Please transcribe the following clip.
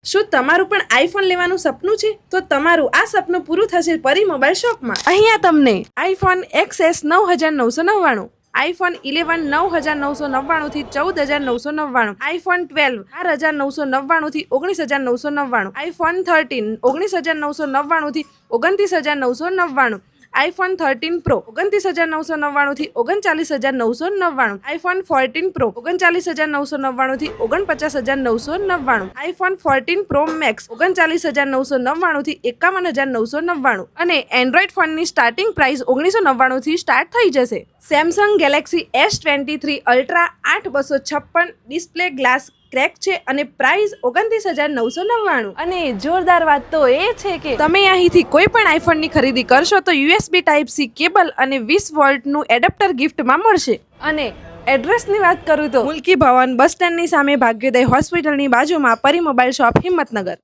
શું તમારું પણ આઈફોન લેવાનું સપનું છે? તો તમારું આ સપનું પૂરું થશે પરી મોબાઈલ શોપમાં. અહીંયા તમને આઈફોન XS 9999, આઈફોન 11 9999 થી 14999, આઈફોન 12 12999 થી 19999, આઈફોન 13 19999 થી 29999, આઈફોન 13 પ્રો 29999 થી 39999, આઈફોન 14 પ્રો 39999 થી 49999, આઈફોન 14 પ્રો મેક્સ 39999 થી 51999 અને એન્ડ્રોઈડ ફોનની સ્ટાર્ટિંગ પ્રાઇસ 1999 થી સ્ટાર્ટ થઈ જશે. Samsung Galaxy S23 ultra 8256 display glass crack છે અને પ્રાઇસ 29999. અને જોરદાર વાત તો એ છે કે તમે અહીંથી કોઈ પણ આઈફોનની ખરીદી કરશો તો USB Type-C કેબલ અને 20 વોલ્ટનું એડપ્ટર ગિફ્ટમાં મળશે. અને એડ્રેસની વાત કરું તો મુલકી ભવન બસ સ્ટેન્ડની સામે ભાગ્યોદય હોસ્પિટલની બાજુમાં પરી મોબાઈલ શોપ, હિંમતનગર.